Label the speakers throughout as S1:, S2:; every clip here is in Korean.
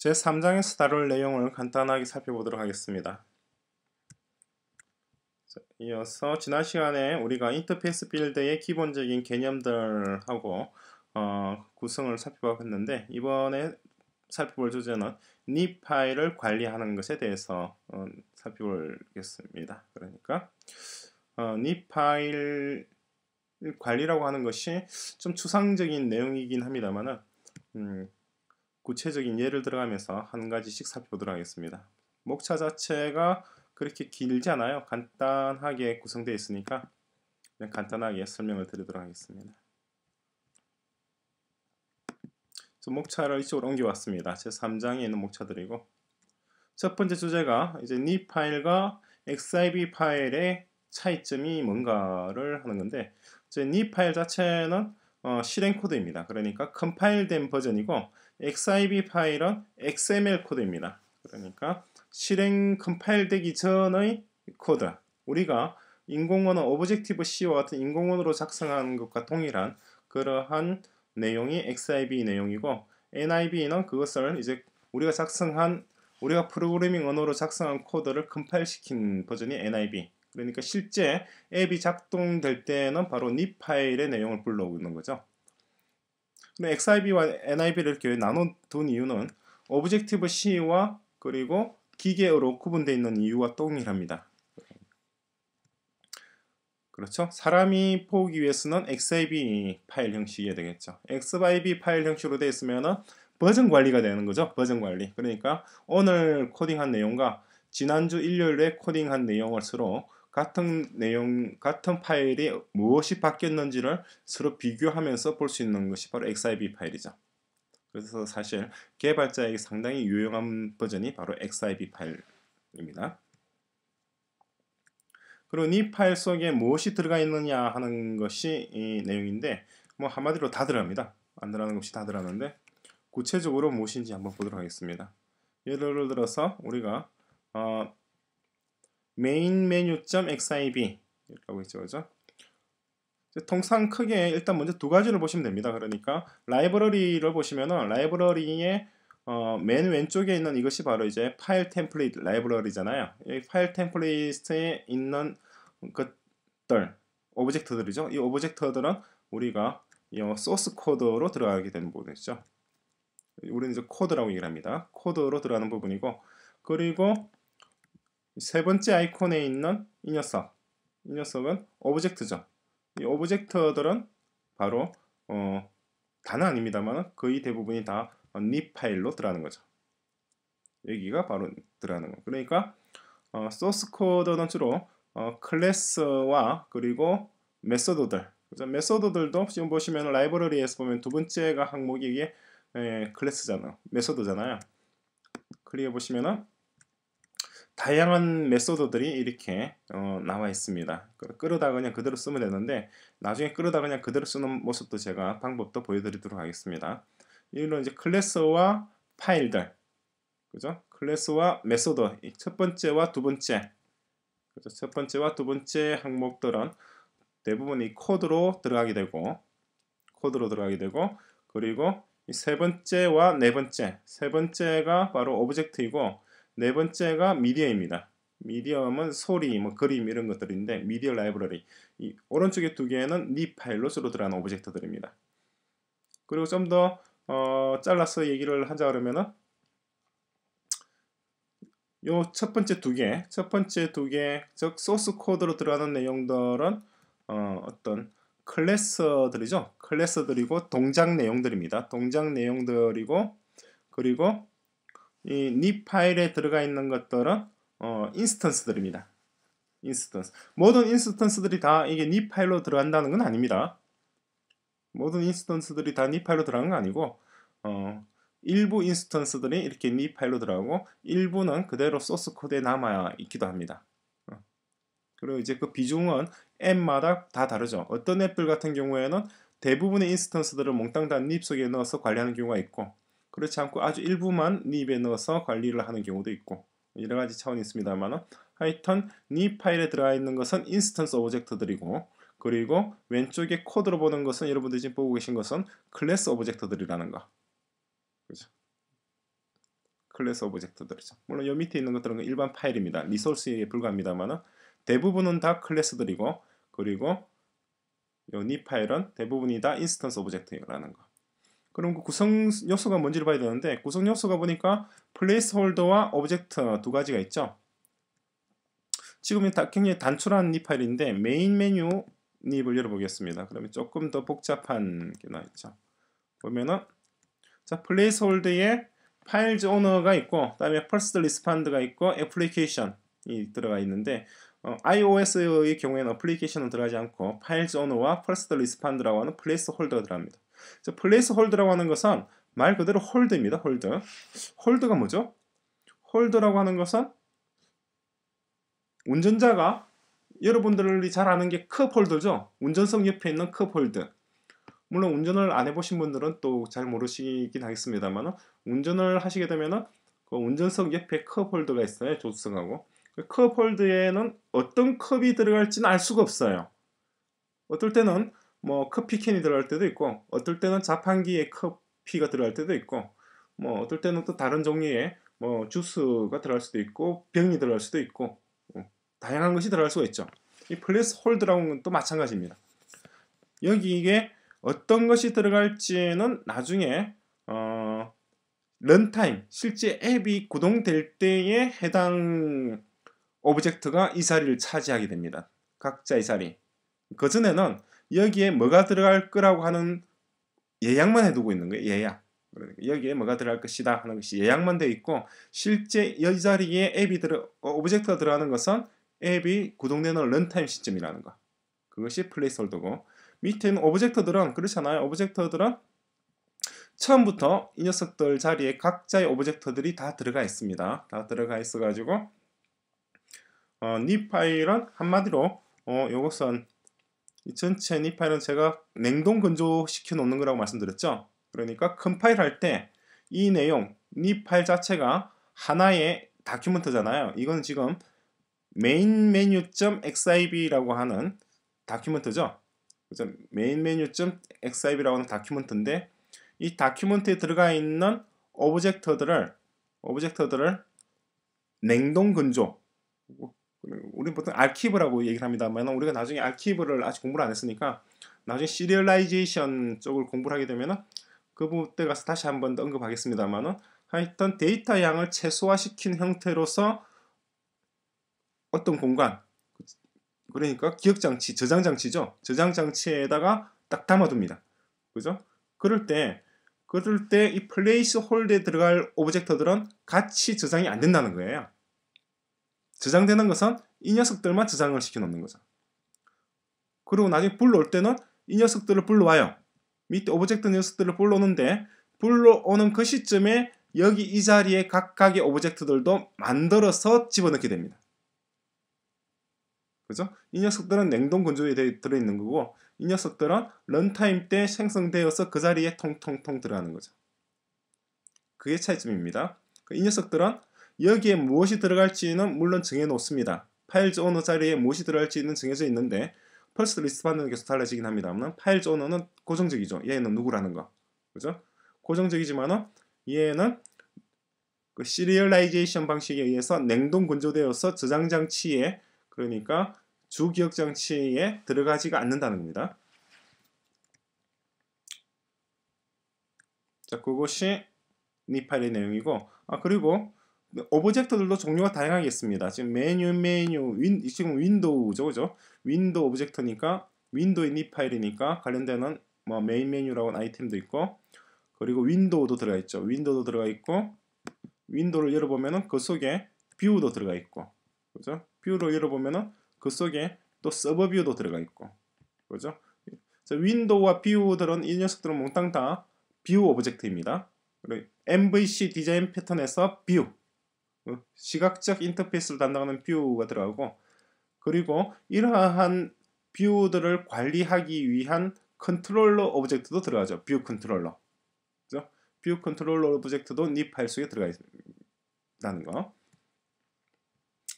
S1: 제3장에서 다룰 내용을 간단하게 살펴보도록 하겠습니다. 이어서 지난 시간에 우리가 인터페이스 빌드의 기본적인 개념들하고 구성을 살펴봤는데, 이번에 살펴볼 주제는 닙 파일을 관리하는 것에 대해서 살펴보겠습니다. 그러니까 닙 파일 관리라고 하는 것이 좀 추상적인 내용이긴 합니다만은 구체적인 예를 들어가면서 한 가지씩 살펴보도록 하겠습니다. 목차 자체가 그렇게 길지 않아요. 간단하게 구성되어 있으니까 그냥 간단하게 설명을 드리도록 하겠습니다. 목차를 이쪽으로 옮겨왔습니다. 제 3장에 있는 목차들이고, 첫 번째 주제가 이제 닙 파일과 xib 파일의 차이점이 뭔가를 하는 건데, 이제 닙 파일 자체는 실행 코드입니다. 그러니까 컴파일된 버전이고, xib 파일은 XML 코드입니다. 그러니까 실행 컴파일되기 전의 코드, 우리가 인공언어 오브젝티브 C와 같은 인공언어로 작성하는 것과 동일한 그러한 내용이 XIB 내용이고, NIB는 그것을 이제 우리가 프로그래밍 언어로 작성한 코드를 컴파일시킨 버전이 NIB. 그러니까 실제 앱이 작동될 때는 바로 닙 파일의 내용을 불러오는 거죠. XIB와 NIB를 이렇게 나눠둔 이유는 오브젝티브 C와 그리고 기계어로 구분되어 있는 이유와 동일합니다. 그렇죠? 사람이 보기 위해서는 XIB 파일 형식이 되겠죠. XIB 파일 형식으로 되어 있으면 버전 관리가 되는 거죠. 버전 관리. 그러니까 오늘 코딩한 내용과 지난주 일요일에 코딩한 내용을 서로 같은 파일이 무엇이 바뀌었는지를 서로 비교하면서 볼 수 있는 것이 바로 XIB 파일이죠. 그래서 사실 개발자에게 상당히 유용한 버전이 바로 XIB 파일입니다. 그리고 닙 파일 속에 무엇이 들어가 있느냐 하는 것이 이 내용인데, 한마디로 다 들어갑니다. 안 들어가는 것이 다 들어가는데, 구체적으로 무엇인지 한번 보도록 하겠습니다. 예를 들어서 우리가 main menu.xib 이렇게 하고 있죠, 그죠? 통상 크게 일단 먼저 두 가지를 보시면 됩니다. 그러니까 라이브러리를 보시면은 라이브러리의 맨 왼쪽에 있는 이것이 바로 이제 파일 템플릿 라이브러리잖아요. 이 파일 템플릿에 있는 것들, 오브젝트들이죠. 이 오브젝트들은 우리가 이 소스 코드로 들어가게 되는 부분이죠. 우리는 이제 코드라고 얘기를 합니다. 코드로 들어가는 부분이고, 그리고 세 번째 아이콘에 있는 이 녀석은 오브젝트죠. 이 오브젝트들은 바로 다는 아닙니다만 거의 대부분이 다 닙 파일로 들어가는 거죠. 여기가 바로 들어가는 거. 그러니까 소스 코드는 주로 클래스와 그리고 메소드들. 그죠? 메소드들도 지금 보시면 라이브러리에서 보면 두 번째가 항목이 이게 클래스잖아요. 메소드잖아요. 클리어 보시면은 다양한 메소드들이 이렇게 나와 있습니다. 끌어다 그냥 그대로 쓰면 되는데, 나중에 끌어다 그냥 그대로 쓰는 모습도 제가 방법도 보여드리도록 하겠습니다. 이런 이제 클래스와 파일들, 그죠? 클래스와 메소드, 첫 번째와 두 번째, 그죠? 첫 번째와 두 번째 항목들은 대부분 이 코드로 들어가게 되고, 그리고 이 세 번째와 네 번째, 세 번째가 바로 오브젝트이고, 네 번째가 미디어입니다. 미디어는 소리, 그림 이런 것들인데, 미디어 라이브러리. 이 오른쪽에 두 개는 닙 파일로 주로 들어가는 오브젝트들입니다. 그리고 좀 더 잘라서 얘기를 하자 그러면은 요 첫 번째 두 개, 즉 소스 코드로 들어가는 내용들은 어떤 클래스들이죠. 클래스들이고 동작 내용들입니다. 동작 내용들이고, 그리고 이 닙 파일에 들어가 있는 것들은 인스턴스들입니다. 모든 인스턴스들이 다 이게 닙 파일로 들어간다는 건 아닙니다. 모든 인스턴스들이 다 닙 파일로 들어가는 건 아니고 일부 인스턴스들이 이렇게 닙 파일로 들어가고, 일부는 그대로 소스 코드에 남아 있기도 합니다. 그리고 이제 그 비중은 앱마다 다 다르죠. 어떤 앱들 같은 경우에는 대부분의 인스턴스들을 몽땅 다 닙 속에 넣어서 관리하는 경우가 있고, 그렇지 않고 아주 일부만 닙에 넣어서 관리를 하는 경우도 있고, 여러 가지 차원이 있습니다만, 하여튼 닙 파일에 들어가 있는 것은 인스턴스 오브젝트들이고, 그리고 왼쪽에 코드로 보는 것은 여러분들이 지금 보고 계신 것은 클래스 오브젝트들이라는 거. 그죠? 클래스 오브젝트들이죠. 물론 요 밑에 있는 것들은 일반 파일입니다. 리소스에 불과합니다만은 대부분은 다 클래스들이고, 그리고 요 니 파일은 대부분이 다 인스턴스 오브젝트라는 거. 그럼 그 구성 요소가 뭔지를 봐야 되는데, 구성 요소가 보니까 플레이스홀더와 오브젝트 두 가지가 있죠. 지금은 굉장히 단출한 니 파일인데 메인 메뉴 닙을 열어보겠습니다. 그러면 조금 더 복잡한 게 나있죠. 보면은 자, 플레이스홀더에 파일즈 오너가 있고, 그다음에 퍼스트 리스판드가 있고, 애플리케이션이 들어가 있는데, iOS의 경우에는 애플리케이션은 들어가지 않고 파일즈 오너와 퍼스트 리스판드라고 하는 플레이스홀더가 들어갑니다. 플레이스홀더라고 하는 것은 말 그대로 홀드입니다. 홀드. 홀드가 뭐죠? 홀드라고 하는 것은 운전자가 여러분들이 잘 아는 게 컵홀더죠. 운전석 옆에 있는 컵홀드. 물론 운전을 안 해보신 분들은 또 잘 모르시긴 하겠습니다만, 운전을 하시게 되면은 그 운전석 옆에 컵홀더가 있어요. 조수석하고. 그 컵홀드에는 어떤 컵이 들어갈지는 알 수가 없어요. 어떨 때는 뭐 커피캔이 들어갈 때도 있고, 어떨 때는 자판기에 커피가 들어갈 때도 있고, 뭐 어떨 때는 또 다른 종류의 뭐 주스가 들어갈 수도 있고, 병이 들어갈 수도 있고, 다양한 것이 들어갈 수가 있죠. 이 플레이스홀더라는 건 또 마찬가지입니다. 여기 이게 어떤 것이 들어갈지는 나중에 런타임, 실제 앱이 구동될 때에 해당 오브젝트가 이 자리를 차지하게 됩니다. 각자의 자리. 그전에는 여기에 뭐가 들어갈 거라고 하는 예약만 해두고 있는 거예요. 예약. 그러니까 여기에 뭐가 들어갈 것이다 하는 것이 예약만 되어 있고, 실제 이 자리에 오브젝트가 들어가는 것은 앱이 구동되는 런타임 시점이라는 거. 그것이 플레이스홀더고, 밑에는 오브젝트들은 그렇잖아요. 오브젝트들은 처음부터 이 녀석들 자리에 각자의 오브젝트들이 다 들어가 있습니다. 다 들어가 있어가지고 니 파일은 한마디로 요것은 이 전체 니 파일은 제가 냉동 건조시켜 놓는 거라고 말씀드렸죠. 그러니까 컴파일 할 때 이 내용 니 파일 자체가 하나의 다큐멘트잖아요. 이건 지금 메인 메뉴.xib라고 하는 다큐멘트죠. 그죠? 메인 메뉴.xib라고 하는 다큐멘트인데, 이 다큐멘트에 들어가 있는 오브젝트들을 냉동 건조, 우리 보통 알키브라고 얘기를 합니다만, 우리가 나중에 알키브를 아직 공부를 안 했으니까 나중에 시리얼라이제이션 쪽을 공부를 하게 되면 그때 가서 다시 한번 더 언급하겠습니다만, 하여튼 데이터 양을 최소화시킨 형태로서 어떤 공간, 그러니까 기억장치, 저장장치죠. 저장장치에다가 딱 담아둡니다. 그죠? 그럴 때 이 플레이스 홀드에 들어갈 오브젝트들은 같이 저장이 안 된다는 거예요. 저장되는 것은 이 녀석들만 저장을 시켜놓는 거죠. 그리고 나중에 불러올 때는 이 녀석들을 불러와요. 밑에 오브젝트 녀석들을 불러오는데, 불러오는 그 시점에 여기 이 자리에 각각의 오브젝트들도 만들어서 집어넣게 됩니다. 그죠? 이 녀석들은 냉동 건조에 들어있는 거고, 이 녀석들은 런타임 때 생성되어서 그 자리에 통통통 들어가는 거죠. 그게 차이점입니다. 이 녀석들은 여기에 무엇이 들어갈지는 물론 정해 놓습니다. 파일즈 오너 자리에 무엇이 들어갈지는 정해져 있는데, 퍼스트 리스트판은 계속 달라지긴 합니다만, 파일즈 오너는 고정적이죠. 얘는 누구라는 거. 그죠? 고정적이지만은 얘는 그 시리얼라이제이션 방식에 의해서 냉동 건조되어서 저장 장치에, 그러니까 주 기억 장치에 들어가지가 않는다는 겁니다. 자, 그것이 니 파일의 내용이고, 그리고 오브젝트들도 종류가 다양하게 있습니다. 지금 지금 윈도우죠, 그죠? 윈도우 오브젝트니까, 윈도우의 니 파일이니까 관련되는 뭐 메인 메뉴라고 하는 아이템도 있고, 그리고 윈도우도 들어가 있죠. 윈도우도 들어가 있고, 윈도우를 열어보면은 그 속에 뷰도 들어가 있고, 그죠? 뷰를 열어보면은 그 속에 또 서버 뷰도 들어가 있고, 그죠? 윈도우와 뷰들은 이 녀석들은 몽땅 다 뷰 오브젝트입니다. MVC 디자인 패턴에서 뷰, 시각적 인터페이스를 담당하는 뷰가 들어가고, 그리고 이러한 뷰들을 관리하기 위한 컨트롤러 오브젝트도 들어가죠. 뷰 컨트롤러. 그죠? 뷰 컨트롤러 오브젝트도 니 파일 속에 들어가 있다는 거.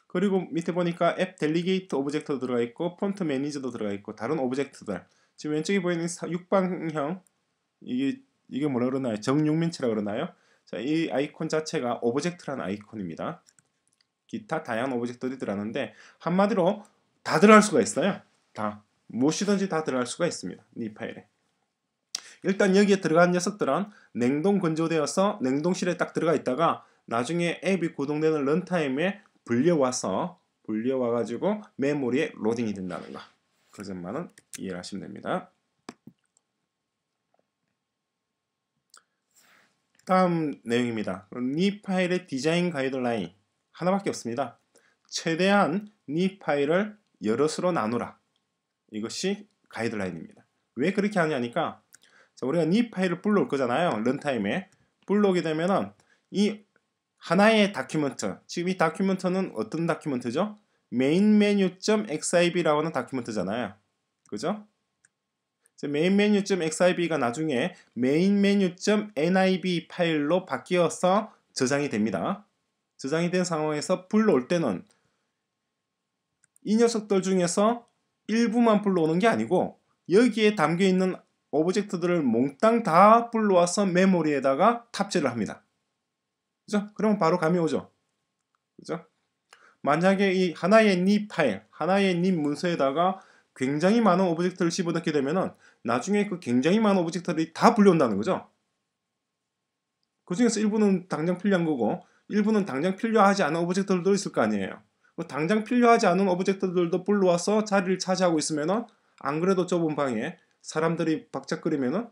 S1: 그리고 밑에 보니까 앱 델리게이트 오브젝트도 들어가 있고, 폰트 매니저도 들어가 있고, 다른 오브젝트들. 지금 왼쪽에 보이는 육방형, 이게 뭐라 그러나요? 정육면체라 그러나요? 자, 이 아이콘 자체가 오브젝트라는 아이콘입니다. 기타 다양한 오브젝트들이 들어가는데 한마디로 다 들어갈 수가 있어요. 다 무엇이든지 다 들어갈 수가 있습니다. 이 파일에. 일단 여기에 들어간 녀석들은 냉동 건조되어서 냉동실에 딱 들어가 있다가 나중에 앱이 구동되는 런타임에 불려와가지고 메모리에 로딩이 된다는 거. 그 점만은 이해를 하시면 됩니다. 다음 내용입니다. 이 파일의 디자인 가이드라인 하나밖에 없습니다. 최대한 이 파일을 여럿으로 나누라. 이것이 가이드라인입니다. 왜 그렇게 하냐니까 자, 우리가 이 파일을 불러올 거잖아요. 런타임에 불러오게 되면은 이 하나의 다큐멘트, 지금 이 다큐멘트는 어떤 다큐멘트죠? mainmenu.xib라고 하는 다큐멘트잖아요. 그죠? mainmenu.xib가 나중에 mainmenu.nib 파일로 바뀌어서 저장이 됩니다. 저장이 된 상황에서 불러올 때는 이 녀석들 중에서 일부만 불러오는 게 아니고 여기에 담겨있는 오브젝트들을 몽땅 다 불러와서 메모리에다가 탑재를 합니다. 그죠? 그러면 바로 감이 오죠. 그죠? 만약에 이 하나의 니 파일, 하나의 니 문서에다가 굉장히 많은 오브젝트를 집어넣게 되면은 나중에 그 굉장히 많은 오브젝트들이 다 불려온다는 거죠. 그 중에서 일부는 당장 필요한 거고 일부는 당장 필요하지 않은 오브젝트들도 있을 거 아니에요. 당장 필요하지 않은 오브젝트들도 불러와서 자리를 차지하고 있으면은 안 그래도 좁은 방에 사람들이 박짝거리면은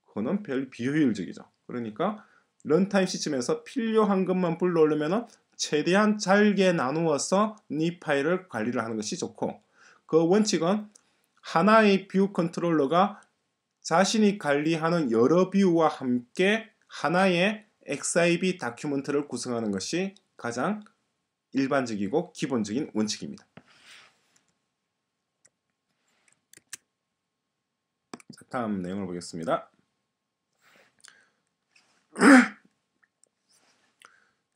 S1: 그거는 별 비효율적이죠. 그러니까 런타임 시스템에서 필요한 것만 불러오려면은 최대한 잘게 나누어서 이 파일을 관리를 하는 것이 좋고 그 원칙은 하나의 뷰 컨트롤러가 자신이 관리하는 여러 뷰와 함께 하나의 XIB 다큐멘트를 구성하는 것이 가장 일반적이고 기본적인 원칙입니다. 자, 다음 내용을 보겠습니다.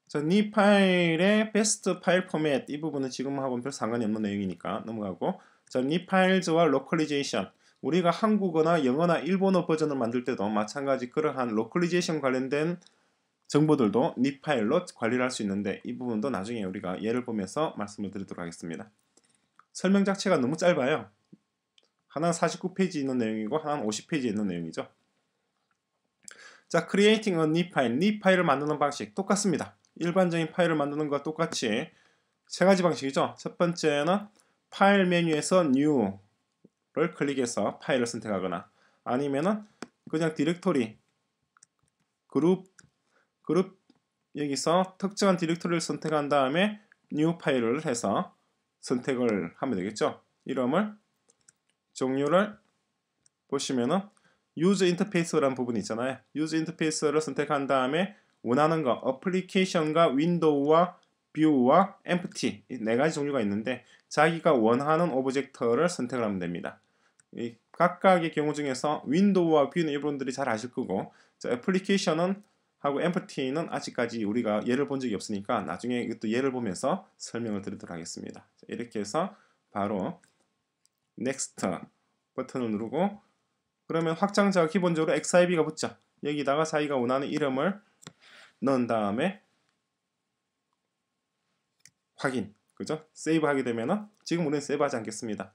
S1: 자, 이 파일의 베스트 파일 포맷 이 부분은 지금하고는 별 상관이 없는 내용이니까 넘어가고 자, 이 파일즈와 로컬리제이션 우리가 한국어나 영어나 일본어 버전을 만들 때도 마찬가지 그러한 로컬리제이션 관련된 정보들도 이 파일로 관리를 할 수 있는데 이 부분도 나중에 우리가 예를 보면서 말씀을 드리도록 하겠습니다. 설명 자체가 너무 짧아요. 하나는 49페이지 있는 내용이고 하나는 50페이지 있는 내용이죠. 자, creating a new file, new 파일을 만드는 방식 똑같습니다. 일반적인 파일을 만드는 것과 똑같이 세 가지 방식이죠. 첫 번째는 파일 메뉴에서 new를 클릭해서 파일을 선택하거나 아니면은 그냥 디렉토리 그룹 여기서 특정한 디렉토리를 선택한 다음에 new 파일을 해서 선택을 하면 되겠죠. 이름을 종류를 보시면은 유저 인터페이스라는 부분이 있잖아요. 유저 인터페이스를 선택한 다음에 원하는 거 어플리케이션과 윈도우와 뷰와 엠프티 이 네 가지 종류가 있는데 자기가 원하는 오브젝트를 선택을 하면 됩니다. 이 각각의 경우 중에서 윈도우와 뷰는 여러분들이 잘 아실 거고 애플리케이션은 하고 엠프티는 아직까지 우리가 예를 본 적이 없으니까 나중에 이것도 예를 보면서 설명을 드리도록 하겠습니다. 이렇게 해서 바로 Next 버튼을 누르고 그러면 확장자가 기본적으로 XIB가 붙죠. 여기다가 자기가 원하는 이름을 넣은 다음에 확인, 그죠? 세이브 하게 되면은 지금 우리는 세이브 하지 않겠습니다.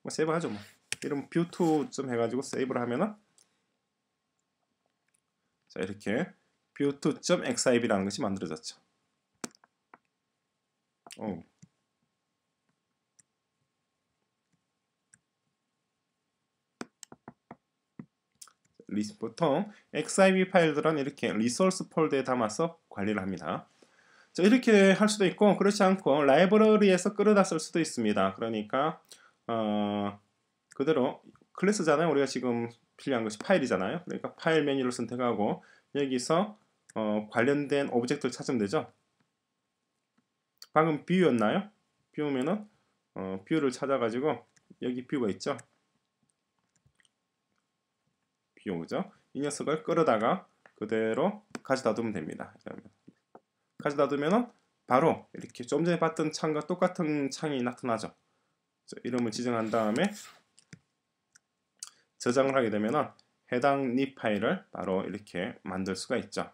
S1: 뭐 세이브 하죠 뭐. 이름 view2 좀 해가지고 세이브를 하면은 자 이렇게 view2.xib라는 것이 만들어졌죠. 보통 XIB 파일들은 이렇게 리소스 폴더에 담아서 관리를 합니다. 자, 이렇게 할 수도 있고 그렇지 않고 라이브러리에서 끌어다 쓸 수도 있습니다. 그러니까 그대로 클래스잖아요. 우리가 지금 필요한 것이 파일이잖아요. 그러니까 파일 메뉴를 선택하고 여기서 관련된 오브젝트를 찾으면 되죠. 방금 뷰였나요? 뷰면은 뷰를 찾아가지고 여기 뷰가 있죠. 뷰 그죠? 이 녀석을 끌어다가 그대로 가져다 두면 됩니다. 가져다 두면은 바로 이렇게 좀 전에 봤던 창과 똑같은 창이 나타나죠. 이름을 지정한 다음에 저장을 하게 되면은 해당 립 파일을 바로 이렇게 만들 수가 있죠.